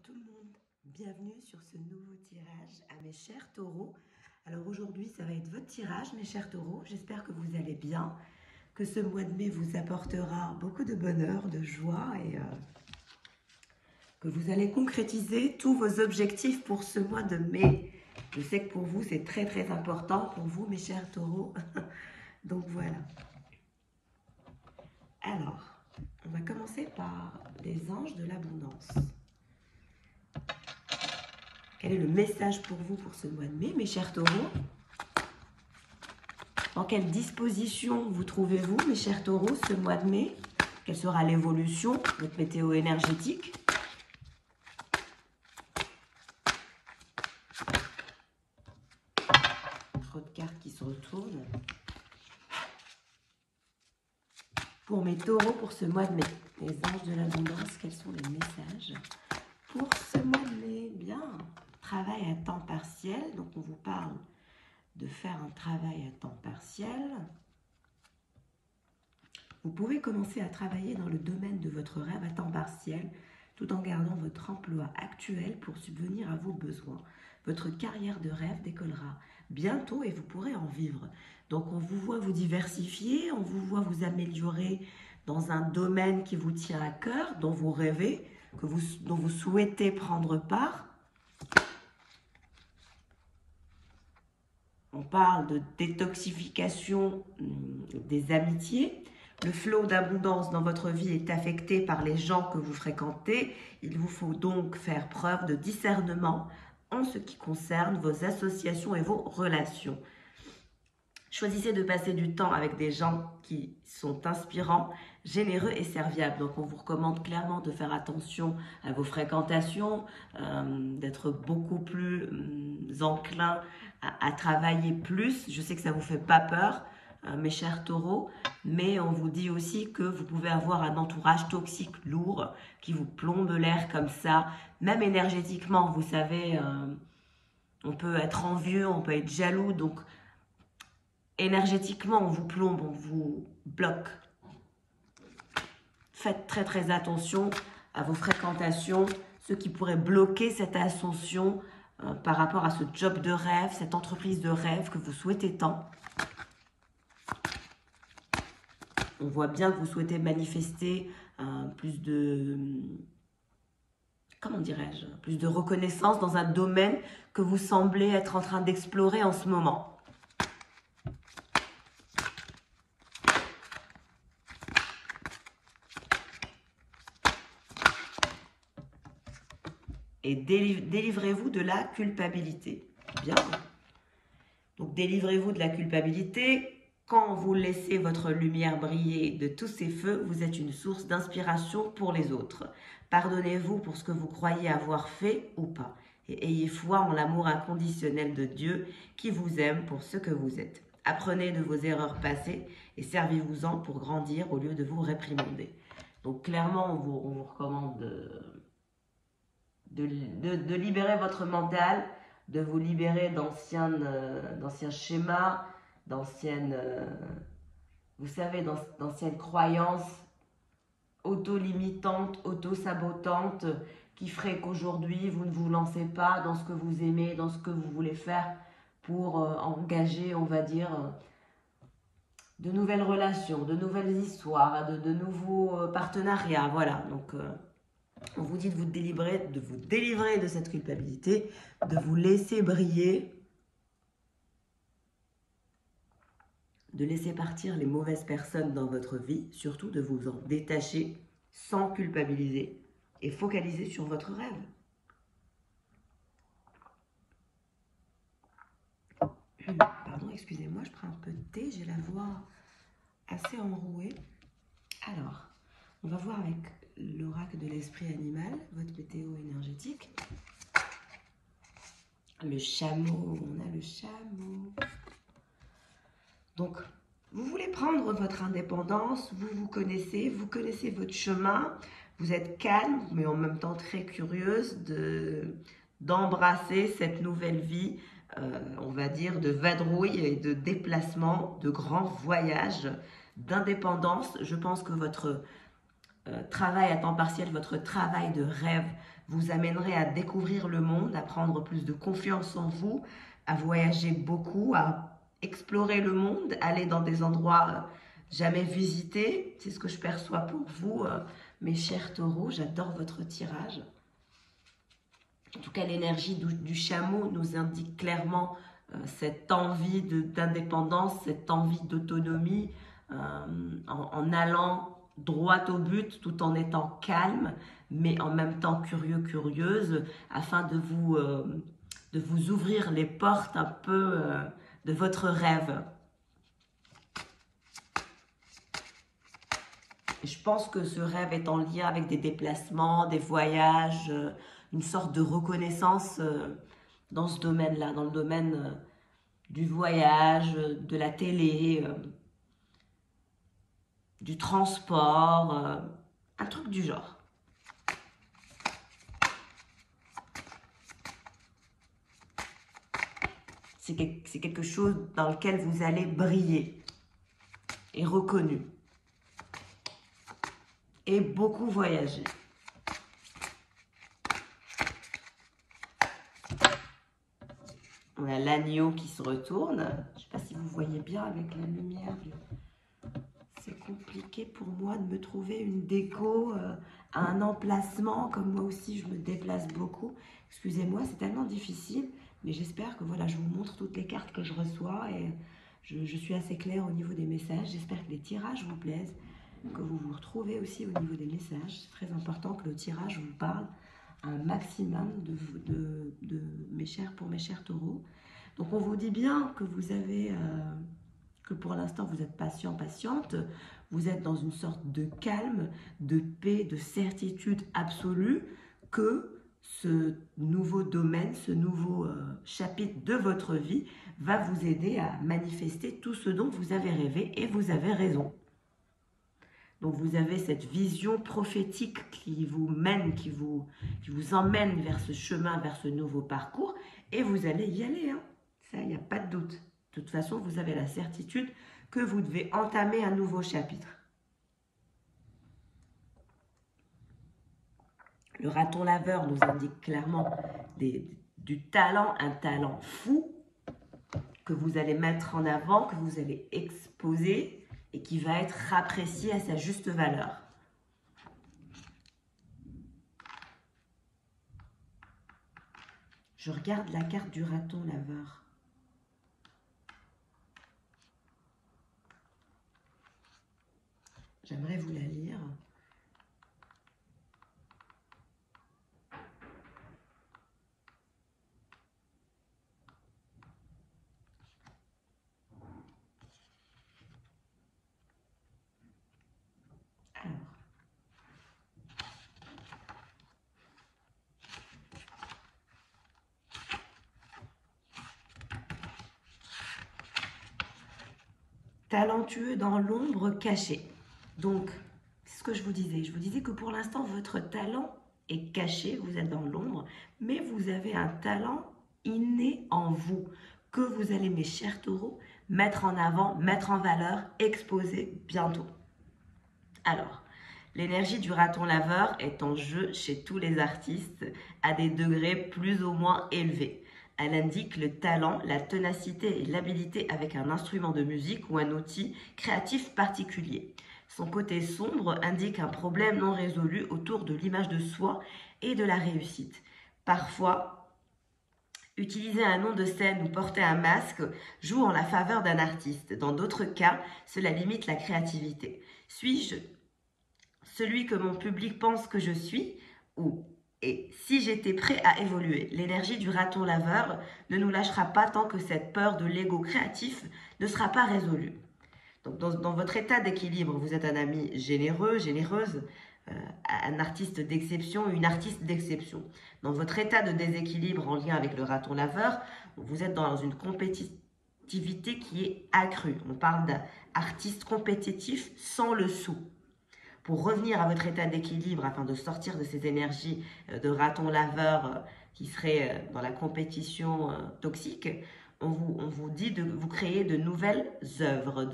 tout le monde, bienvenue sur ce nouveau tirage à mes chers taureaux. Alors aujourd'hui ça va être votre tirage mes chers taureaux, j'espère que vous allez bien, que ce mois de mai vous apportera beaucoup de bonheur, de joie et que vous allez concrétiser tous vos objectifs pour ce mois de mai. Je sais que pour vous c'est très important, pour vous mes chers taureaux, donc voilà. Alors, on va commencer par les anges de l'abondance. Quel est le message pour vous pour ce mois de mai, mes chers taureaux? En quelle disposition vous trouvez-vous, mes chers taureaux, ce mois de mai? Quelle sera l'évolution de votre météo énergétique? Trop de cartes qui se retournent. Pour mes taureaux, pour ce mois de mai, les anges de l'abondance, quels sont les messages pour ce mois de mai? Bien, travail à temps partiel, donc on vous parle de faire un travail à temps partiel. Vous pouvez commencer à travailler dans le domaine de votre rêve à temps partiel, tout en gardant votre emploi actuel pour subvenir à vos besoins. Votre carrière de rêve décollera bientôt et vous pourrez en vivre. Donc on vous voit vous diversifier, on vous voit vous améliorer dans un domaine qui vous tient à cœur, dont vous rêvez, dont vous souhaitez prendre part. On parle de détoxification des amitiés. Le flot d'abondance dans votre vie est affecté par les gens que vous fréquentez. Il vous faut donc faire preuve de discernement en ce qui concerne vos associations et vos relations. Choisissez de passer du temps avec des gens qui sont inspirants, généreux et serviables. Donc on vous recommande clairement de faire attention à vos fréquentations, d'être beaucoup plus enclin à travailler plus. Je sais que ça ne vous fait pas peur, mes chers taureaux, mais on vous dit aussi que vous pouvez avoir un entourage toxique lourd qui vous plombe l'air comme ça, même énergétiquement. Vous savez, on peut être envieux, on peut être jaloux, donc énergétiquement, on vous plombe, on vous bloque. Faites très attention à vos fréquentations, ce qui pourrait bloquer cette ascension par rapport à ce job de rêve, cette entreprise de rêve que vous souhaitez tant. On voit bien que vous souhaitez manifester plus de, comment dirais-je, plus de reconnaissance dans un domaine que vous semblez être en train d'explorer en ce moment. Et délivrez-vous de la culpabilité. Bien. Donc, délivrez-vous de la culpabilité. Quand vous laissez votre lumière briller de tous ces feux, vous êtes une source d'inspiration pour les autres. Pardonnez-vous pour ce que vous croyez avoir fait ou pas. Et ayez foi en l'amour inconditionnel de Dieu qui vous aime pour ce que vous êtes. Apprenez de vos erreurs passées et servez-vous-en pour grandir au lieu de vous réprimander. Donc, clairement, on vous recommande de libérer votre mental, de vous libérer d'anciens schémas, d'anciennes, vous savez, d'anciennes croyances auto-limitantes, auto-sabotantes, qui feraient qu'aujourd'hui, vous ne vous lancez pas dans ce que vous aimez, dans ce que vous voulez faire pour engager, on va dire, de nouvelles relations, de nouvelles histoires, de nouveaux partenariats, voilà, donc on vous dit de vous délivrer de cette culpabilité, de vous laisser briller, de laisser partir les mauvaises personnes dans votre vie, surtout de vous en détacher sans culpabiliser et focaliser sur votre rêve. Pardon, excusez-moi, je prends un peu de thé, j'ai la voix assez enrouée. Alors, on va voir avec l'oracle de l'esprit animal, votre météo énergétique. Le chameau, on a le chameau. Donc, vous voulez prendre votre indépendance, vous connaissez votre chemin, vous êtes calme, mais en même temps très curieuse d'embrasser cette nouvelle vie, on va dire, de vadrouille et de déplacement, de grands voyages, d'indépendance. Je pense que votre travail à temps partiel, votre travail de rêve vous amènerait à découvrir le monde, à prendre plus de confiance en vous, à voyager beaucoup, à explorer le monde, aller dans des endroits jamais visités. C'est ce que je perçois pour vous, mes chers taureaux. J'adore votre tirage. En tout cas, l'énergie du chameau nous indique clairement cette envie d'indépendance, cette envie d'autonomie, en allant droit au but tout en étant calme, mais en même temps curieux, curieuse, afin de vous ouvrir les portes un peu de votre rêve. Et je pense que ce rêve est en lien avec des déplacements, des voyages, une sorte de reconnaissance dans ce domaine-là, dans le domaine du voyage, de la télé, du transport, un truc du genre. C'est quelque chose dans lequel vous allez briller et reconnu. Et beaucoup voyager. On a l'agneau qui se retourne. Je ne sais pas si vous voyez bien avec la lumière. C'est compliqué pour moi de me trouver une déco à un emplacement. Comme moi aussi, je me déplace beaucoup. Excusez-moi, c'est tellement difficile. Mais j'espère que voilà, je vous montre toutes les cartes que je reçois. Et je suis assez claire au niveau des messages. J'espère que les tirages vous plaisent. Que vous vous retrouvez aussi au niveau des messages. C'est très important que le tirage vous parle un maximum pour mes chers taureaux. Donc on vous dit bien que vous avez, que pour l'instant vous êtes patient, patiente, vous êtes dans une sorte de calme, de paix, de certitude absolue que ce nouveau domaine, ce nouveau chapitre de votre vie va vous aider à manifester tout ce dont vous avez rêvé et vous avez raison. Donc vous avez cette vision prophétique qui vous mène, qui vous emmène vers ce chemin, vers ce nouveau parcours. Et vous allez y aller, hein. Ça, il n'y a pas de doute. De toute façon, vous avez la certitude que vous devez entamer un nouveau chapitre. Le raton laveur nous indique clairement du talent, un talent fou que vous allez mettre en avant, que vous allez exposer et qui va être apprécié à sa juste valeur. Je regarde la carte du raton laveur. J'aimerais vous la lire. Talentueux dans l'ombre cachée. Donc, c'est ce que je vous disais. Je vous disais que pour l'instant, votre talent est caché, vous êtes dans l'ombre, mais vous avez un talent inné en vous, que vous allez, mes chers taureaux, mettre en avant, mettre en valeur, exposer bientôt. Alors, l'énergie du raton laveur est en jeu chez tous les artistes à des degrés plus ou moins élevés. Elle indique le talent, la ténacité et l'habilité avec un instrument de musique ou un outil créatif particulier. Son côté sombre indique un problème non résolu autour de l'image de soi et de la réussite. Parfois, utiliser un nom de scène ou porter un masque joue en la faveur d'un artiste. Dans d'autres cas, cela limite la créativité. Suis-je celui que mon public pense que je suis ou et si j'étais prêt à évoluer, l'énergie du raton laveur ne nous lâchera pas tant que cette peur de l'ego créatif ne sera pas résolue. Donc dans votre état d'équilibre, vous êtes un ami généreux, généreuse, un artiste d'exception, une artiste d'exception. Dans votre état de déséquilibre en lien avec le raton laveur, vous êtes dans une compétitivité qui est accrue. On parle d'artiste compétitif sans le sou. Pour revenir à votre état d'équilibre, afin de sortir de ces énergies de raton laveur qui seraient dans la compétition toxique, on vous dit de vous créer de nouvelles œuvres,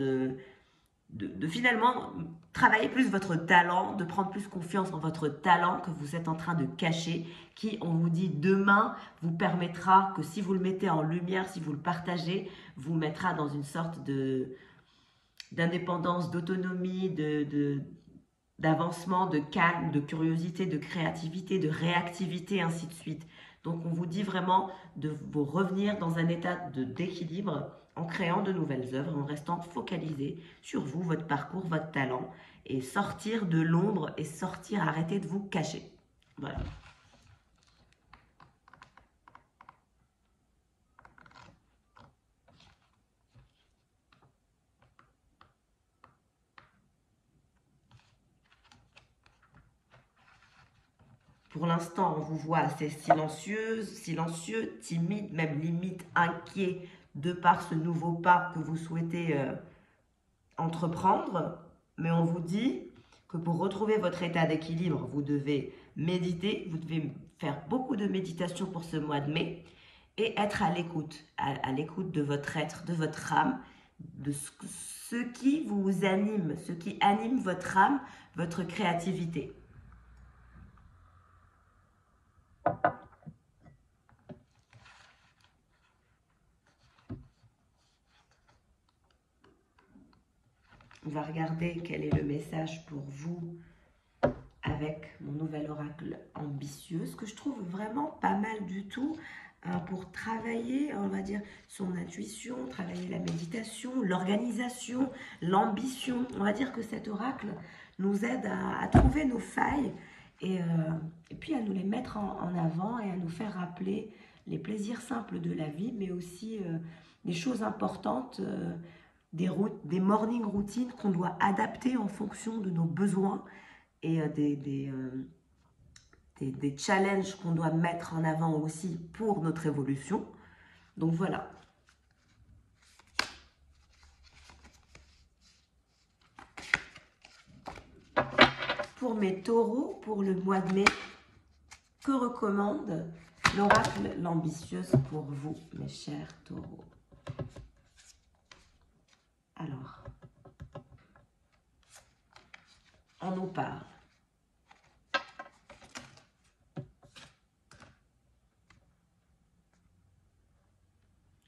de finalement travailler plus votre talent, de prendre plus confiance en votre talent que vous êtes en train de cacher, qui, on vous dit, demain, vous permettra que si vous le mettez en lumière, si vous le partagez, vous mettra dans une sorte d'indépendance, d'autonomie, d'avancement, de calme, de curiosité, de créativité, de réactivité, ainsi de suite. Donc, on vous dit vraiment de vous revenir dans un état d'équilibre en créant de nouvelles œuvres, en restant focalisé sur vous, votre parcours, votre talent, et sortir de l'ombre et arrêter de vous cacher. Voilà. Pour l'instant, on vous voit assez silencieux, timide, même limite inquiet de par ce nouveau pas que vous souhaitez entreprendre. Mais on vous dit que pour retrouver votre état d'équilibre, vous devez méditer, vous devez faire beaucoup de méditation pour ce mois de mai et être à l'écoute de votre être, de votre âme, de ce qui vous anime, ce qui anime votre âme, votre créativité. On va regarder quel est le message pour vous avec mon nouvel oracle ambitieux, ce que je trouve vraiment pas mal du tout pour travailler, on va dire, son intuition, travailler la méditation, l'organisation, l'ambition. On va dire que cet oracle nous aide à trouver nos failles et puis à nous les mettre en avant et à nous faire rappeler les plaisirs simples de la vie, mais aussi des choses importantes, des morning routines qu'on doit adapter en fonction de nos besoins et des challenges qu'on doit mettre en avant aussi pour notre évolution. Donc voilà. Pour mes taureaux, pour le mois de mai, que recommande l'oracle l'ambitieuse pour vous, mes chers taureaux? Alors, on nous parle.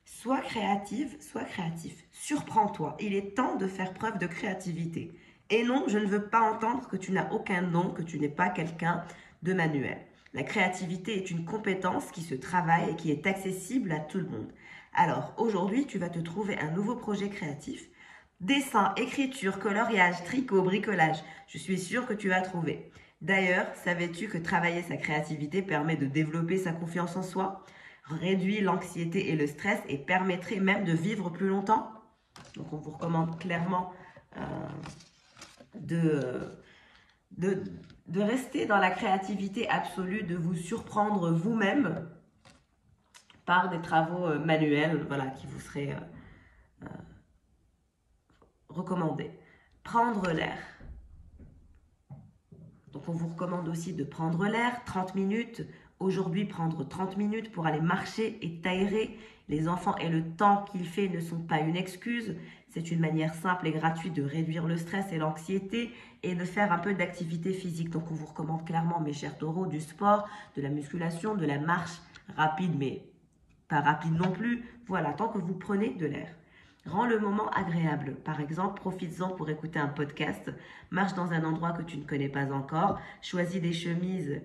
Sois créative, sois créatif. Surprends-toi. Il est temps de faire preuve de créativité. Et non, je ne veux pas entendre que tu n'as aucun don, que tu n'es pas quelqu'un de manuel. La créativité est une compétence qui se travaille et qui est accessible à tout le monde. Alors, aujourd'hui, tu vas te trouver un nouveau projet créatif. Dessin, écriture, coloriage, tricot, bricolage. Je suis sûre que tu vas trouver. D'ailleurs, savais-tu que travailler sa créativité permet de développer sa confiance en soi, réduit l'anxiété et le stress et permettrait même de vivre plus longtemps? Donc, on vous recommande clairement de rester dans la créativité absolue, de vous surprendre vous-même par des travaux manuels, voilà, qui vous seraient recommandés. Prendre l'air. Donc, on vous recommande aussi de prendre l'air, 30 minutes. Aujourd'hui, prendre 30 minutes pour aller marcher et t'aérer. Les enfants et le temps qu'il fait ne sont pas une excuse. C'est une manière simple et gratuite de réduire le stress et l'anxiété et de faire un peu d'activité physique. Donc, on vous recommande clairement, mes chers taureaux, du sport, de la musculation, de la marche rapide, mais pas rapide non plus. Voilà, tant que vous prenez de l'air. Rends le moment agréable. Par exemple, profites-en pour écouter un podcast. Marche dans un endroit que tu ne connais pas encore. Choisis des chemises.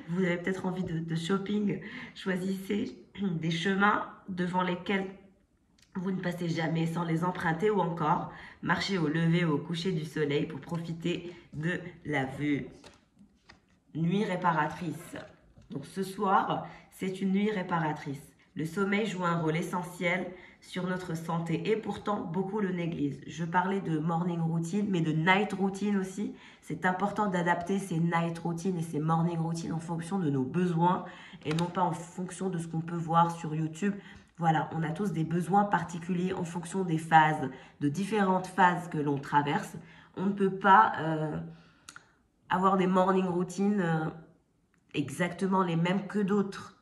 Vous avez peut-être envie de shopping. Choisissez des chemins devant lesquels vous ne passez jamais sans les emprunter ou encore marchez au lever ou au coucher du soleil pour profiter de la vue. Nuit réparatrice. Donc ce soir, c'est une nuit réparatrice. Le sommeil joue un rôle essentiel sur notre santé et pourtant beaucoup le négligent. Je parlais de morning routine mais de night routine aussi. C'est important d'adapter ces night routines et ces morning routines en fonction de nos besoins et non pas en fonction de ce qu'on peut voir sur YouTube. Voilà, on a tous des besoins particuliers en fonction des phases, de différentes phases que l'on traverse. On ne peut pas avoir des morning routines exactement les mêmes que d'autres.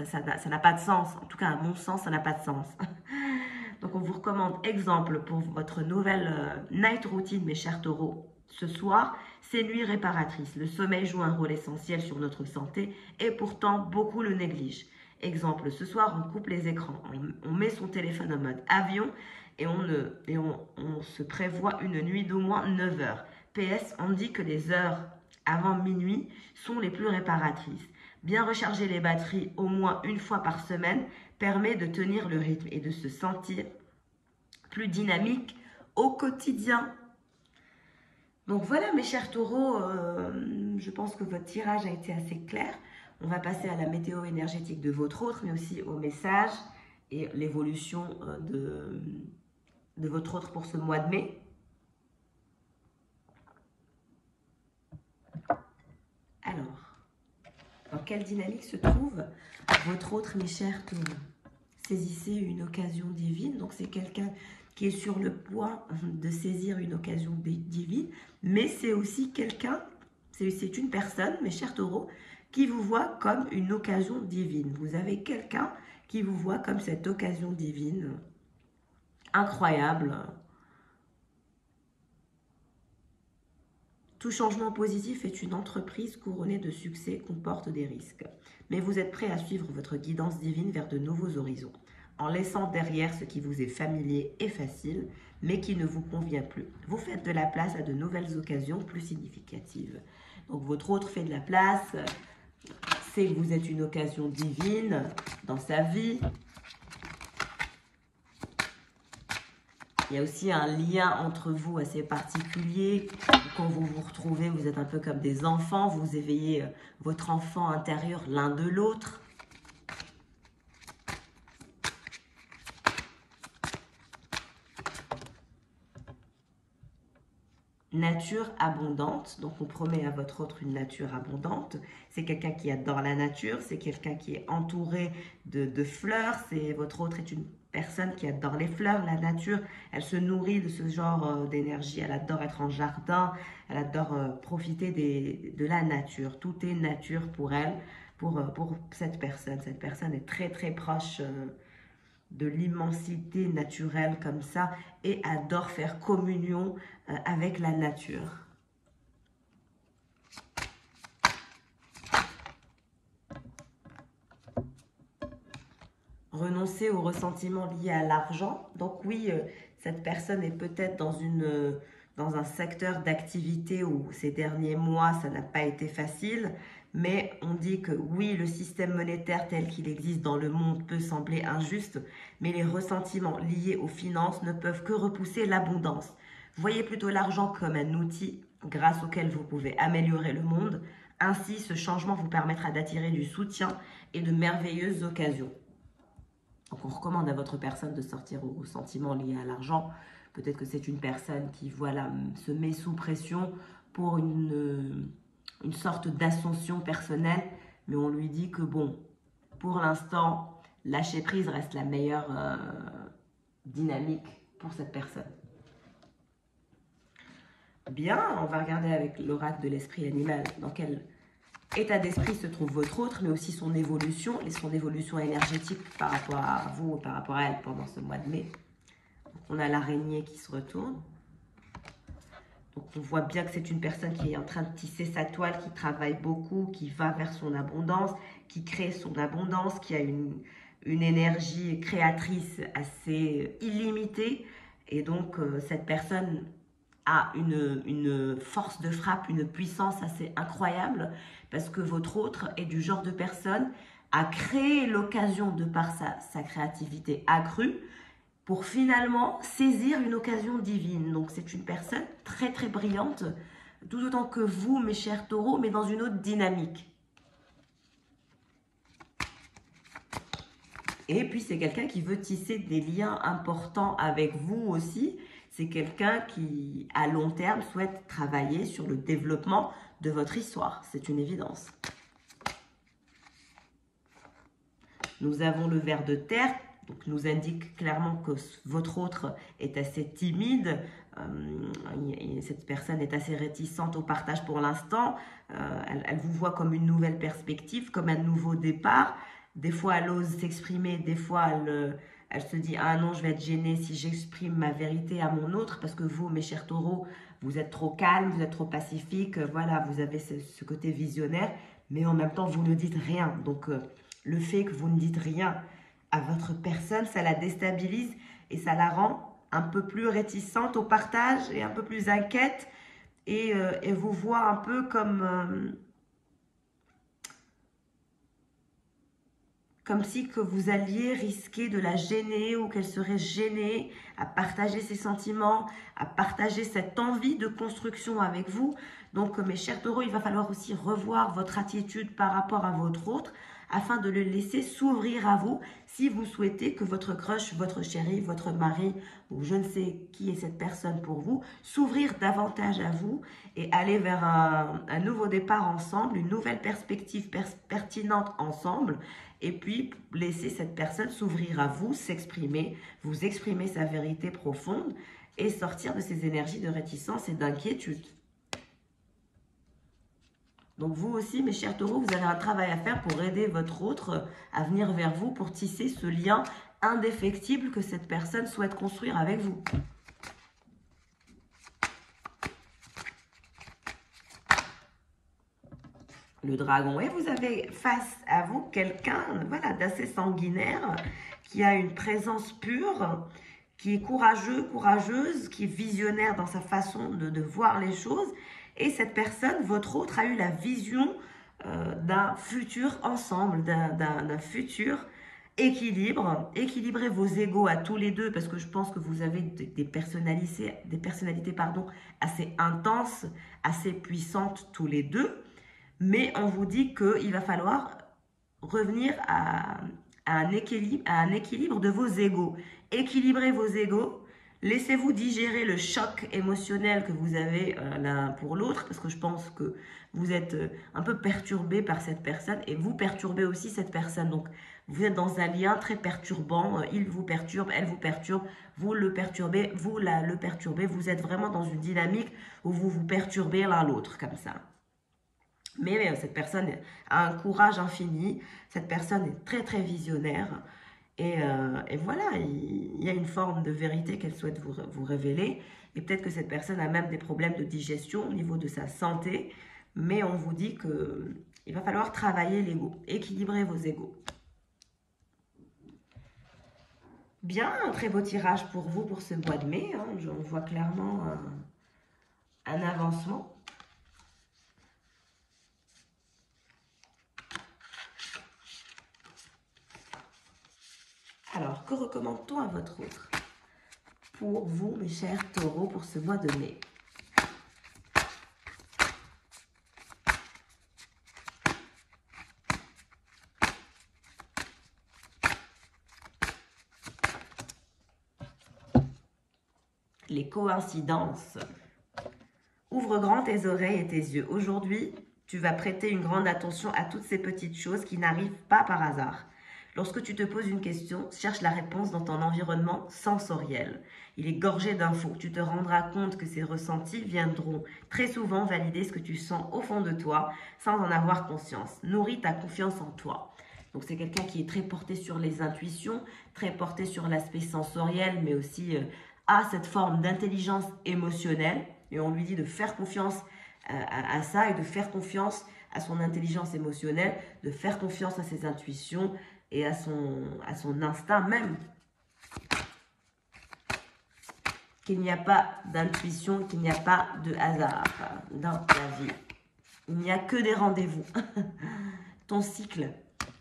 Ça n'a pas de sens. En tout cas, à mon sens, ça n'a pas de sens. Donc, on vous recommande, exemple, pour votre nouvelle night routine, mes chers taureaux, ce soir, c'est nuit réparatrice. Le sommeil joue un rôle essentiel sur notre santé et pourtant, beaucoup le négligent. Exemple, ce soir, on coupe les écrans, on met son téléphone en mode avion et on se prévoit une nuit d'au moins 9 heures. PS, on dit que les heures avant minuit sont les plus réparatrices. Bien recharger les batteries au moins une fois par semaine permet de tenir le rythme et de se sentir plus dynamique au quotidien. Donc voilà mes chers taureaux, je pense que votre tirage a été assez clair. On va passer à la météo énergétique de votre autre, mais aussi au message et l'évolution de votre autre pour ce mois de mai. Alors, dans quelle dynamique se trouve votre autre, mes chers taureaux? Saisissez une occasion divine, donc c'est quelqu'un qui est sur le point de saisir une occasion divine, mais c'est aussi quelqu'un, c'est une personne, mes chers taureaux, qui vous voit comme une occasion divine. Vous avez quelqu'un qui vous voit comme cette occasion divine, incroyable. Tout changement positif est une entreprise couronnée de succès comporte des risques. Mais vous êtes prêt à suivre votre guidance divine vers de nouveaux horizons, en laissant derrière ce qui vous est familier et facile, mais qui ne vous convient plus. Vous faites de la place à de nouvelles occasions plus significatives. Donc votre autre fait de la place, c'est que vous êtes une occasion divine dans sa vie. Il y a aussi un lien entre vous assez particulier. Quand vous vous retrouvez, vous êtes un peu comme des enfants. Vous éveillez votre enfant intérieur l'un de l'autre. Nature abondante, donc on promet à votre autre une nature abondante. C'est quelqu'un qui adore la nature, c'est quelqu'un qui est entouré de fleurs. Votre autre est une personne qui adore les fleurs, la nature. Elle se nourrit de ce genre d'énergie. Elle adore être en jardin, elle adore profiter de la nature. Tout est nature pour elle, pour cette personne. Cette personne est très très proche de l'immensité naturelle comme ça et adore faire communion avec la nature. Renoncer aux ressentiments liés à l'argent. Donc oui, cette personne est peut-être dans un secteur d'activité où ces derniers mois, ça n'a pas été facile. Mais on dit que oui, le système monétaire tel qu'il existe dans le monde peut sembler injuste, mais les ressentiments liés aux finances ne peuvent que repousser l'abondance. Voyez plutôt l'argent comme un outil grâce auquel vous pouvez améliorer le monde. Ainsi, ce changement vous permettra d'attirer du soutien et de merveilleuses occasions. Donc on recommande à votre personne de sortir aux sentiments liés à l'argent. Peut-être que c'est une personne qui voilà, se met sous pression pour une sorte d'ascension personnelle, mais on lui dit que bon, pour l'instant, lâcher prise reste la meilleure dynamique pour cette personne. Bien, on va regarder avec l'oracle de l'esprit animal dans quel état d'esprit se trouve votre autre, mais aussi son évolution énergétique par rapport à vous, par rapport à elle pendant ce mois de mai. Donc, on a l'araignée qui se retourne. Donc, on voit bien que c'est une personne qui est en train de tisser sa toile, qui travaille beaucoup, qui va vers son abondance, qui crée son abondance, qui a une énergie créatrice assez illimitée. Et donc, cette personne a une force de frappe, une puissance assez incroyable, parce que votre autre est du genre de personne à créer l'occasion de par sa créativité accrue, pour finalement saisir une occasion divine. Donc c'est une personne très très brillante, tout autant que vous, mes chers taureaux, mais dans une autre dynamique. Et puis c'est quelqu'un qui veut tisser des liens importants avec vous aussi. C'est quelqu'un qui, à long terme, souhaite travailler sur le développement de votre histoire. C'est une évidence. Nous avons le ver de terre. Donc, nous indique clairement que votre autre est assez timide. Cette personne est assez réticente au partage pour l'instant. Elle vous voit comme une nouvelle perspective, comme un nouveau départ. Des fois, elle ose s'exprimer, des fois, Elle se dit, ah non, je vais être gênée si j'exprime ma vérité à mon autre, parce que vous, mes chers taureaux, vous êtes trop calme, vous êtes trop pacifique, voilà, vous avez ce côté visionnaire, mais en même temps, vous ne dites rien. Donc, le fait que vous ne dites rien à votre personne, ça la déstabilise et ça la rend un peu plus réticente au partage et un peu plus inquiète et vous voit un peu comme si que vous alliez risquer de la gêner ou qu'elle serait gênée à partager ses sentiments, à partager cette envie de construction avec vous. Donc, mes chers taureaux, il va falloir aussi revoir votre attitude par rapport à votre autre afin de le laisser s'ouvrir à vous si vous souhaitez que votre crush, votre chéri, votre mari ou je ne sais qui est cette personne pour vous, s'ouvrir davantage à vous et aller vers un nouveau départ ensemble, une nouvelle perspective pertinente ensemble. Et puis, laisser cette personne s'ouvrir à vous, s'exprimer, vous exprimer sa vérité profonde et sortir de ces énergies de réticence et d'inquiétude. Donc, vous aussi, mes chers taureaux, vous avez un travail à faire pour aider votre autre à venir vers vous, pour tisser ce lien indéfectible que cette personne souhaite construire avec vous. Le dragon. Et vous avez face à vous quelqu'un, voilà, d'assez sanguinaire, qui a une présence pure, qui est courageux, courageuse, qui est visionnaire dans sa façon de voir les choses. Et cette personne, votre autre, a eu la vision d'un futur ensemble, d'un futur équilibre. Équilibrez vos égos à tous les deux, parce que je pense que vous avez des personnalités assez intenses, assez puissantes tous les deux. Mais on vous dit qu'il va falloir revenir à un équilibre de vos égos. Équilibrez vos égos. Laissez-vous digérer le choc émotionnel que vous avez l'un pour l'autre, parce que je pense que vous êtes un peu perturbé par cette personne et vous perturbez aussi cette personne. Donc, vous êtes dans un lien très perturbant. Il vous perturbe, elle vous perturbe, vous le perturbez, vous le perturbez. Vous êtes vraiment dans une dynamique où vous vous perturbez l'un l'autre, comme ça. Mais cette personne a un courage infini, cette personne est très très visionnaire et voilà, il y a une forme de vérité qu'elle souhaite vous révéler et peut-être que cette personne a même des problèmes de digestion au niveau de sa santé, mais on vous dit qu'il va falloir travailler l'ego, équilibrer vos égos. Bien, un très beau tirage pour vous pour ce mois de mai, hein. On voit clairement un avancement. Alors, que recommande-t-on à votre autre pour vous, mes chers taureaux, pour ce mois de mai? Les coïncidences. Ouvre grand tes oreilles et tes yeux. Aujourd'hui, tu vas prêter une grande attention à toutes ces petites choses qui n'arrivent pas par hasard. Lorsque tu te poses une question, cherche la réponse dans ton environnement sensoriel. Il est gorgé d'infos. Tu te rendras compte que ces ressentis viendront très souvent valider ce que tu sens au fond de toi sans en avoir conscience. Nourris ta confiance en toi. Donc c'est quelqu'un qui est très porté sur les intuitions, très porté sur l'aspect sensoriel, mais aussi a cette forme d'intelligence émotionnelle. Et on lui dit de faire confiance à ça et de faire confiance à son intelligence émotionnelle, de faire confiance à ses intuitions et à son instinct même. Qu'il n'y a pas d'intuition, qu'il n'y a pas de hasard dans la vie. Il n'y a que des rendez-vous. Ton cycle.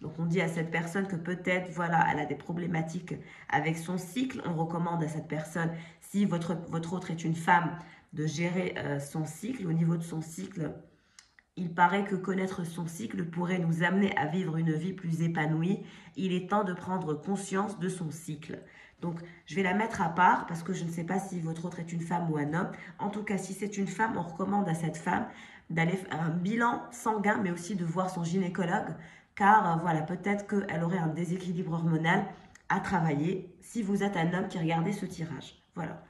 Donc on dit à cette personne que peut-être, voilà, elle a des problématiques avec son cycle. On recommande à cette personne, si votre autre est une femme, de gérer son cycle. Au niveau de son cycle, il paraît que connaître son cycle pourrait nous amener à vivre une vie plus épanouie. Il est temps de prendre conscience de son cycle. Donc, je vais la mettre à part parce que je ne sais pas si votre autre est une femme ou un homme. En tout cas, si c'est une femme, on recommande à cette femme d'aller faire un bilan sanguin, mais aussi de voir son gynécologue. Car, voilà, peut-être qu'elle aurait un déséquilibre hormonal à travailler si vous êtes un homme qui regardez ce tirage. Voilà.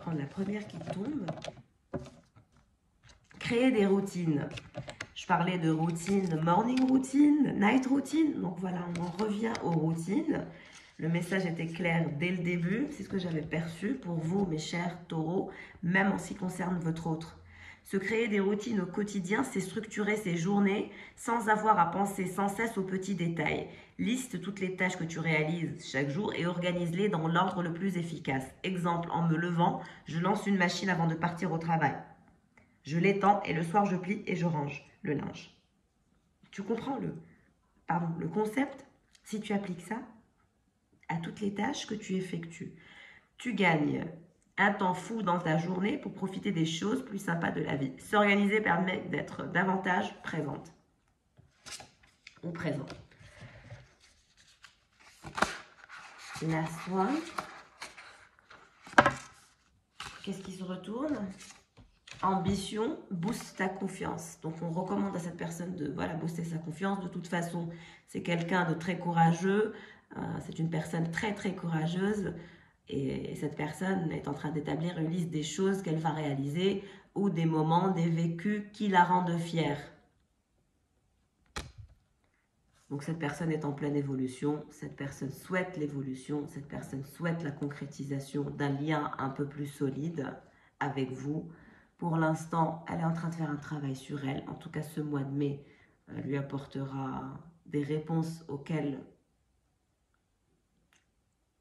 prendre la première qui tombe. Créer des routines. Je parlais de routine, morning routine, night routine. Donc voilà, on en revient aux routines. Le message était clair dès le début. C'est ce que j'avais perçu pour vous, mes chers taureaux, même en ce qui concerne votre autre. Se créer des routines au quotidien, c'est structurer ses journées sans avoir à penser sans cesse aux petits détails. Liste toutes les tâches que tu réalises chaque jour et organise-les dans l'ordre le plus efficace. Exemple, en me levant, je lance une machine avant de partir au travail. Je l'étends et le soir je plie et je range le linge. Tu comprends le concept? Si tu appliques ça à toutes les tâches que tu effectues, tu gagnes un temps fou dans ta journée pour profiter des choses plus sympas de la vie. S'organiser permet d'être davantage présente ou présent. Last one. Qu'est-ce qui se retourne? Ambition, booste ta confiance. Donc, on recommande à cette personne de booster sa confiance. De toute façon, c'est quelqu'un de très courageux. C'est une personne très, très courageuse. Et cette personne est en train d'établir une liste des choses qu'elle va réaliser ou des moments, des vécus qui la rendent fière. Donc cette personne est en pleine évolution, cette personne souhaite l'évolution, cette personne souhaite la concrétisation d'un lien un peu plus solide avec vous. Pour l'instant, elle est en train de faire un travail sur elle. En tout cas, ce mois de mai lui apportera des réponses auxquelles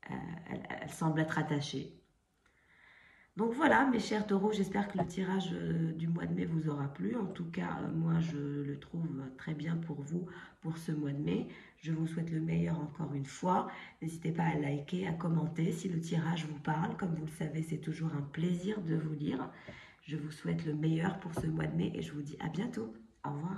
elle semble être attachée. Donc voilà, mes chers taureaux, j'espère que le tirage du mois de mai vous aura plu. En tout cas, moi, je le trouve très bien pour vous, pour ce mois de mai. Je vous souhaite le meilleur encore une fois. N'hésitez pas à liker, à commenter si le tirage vous parle. Comme vous le savez, c'est toujours un plaisir de vous lire. Je vous souhaite le meilleur pour ce mois de mai et je vous dis à bientôt. Au revoir.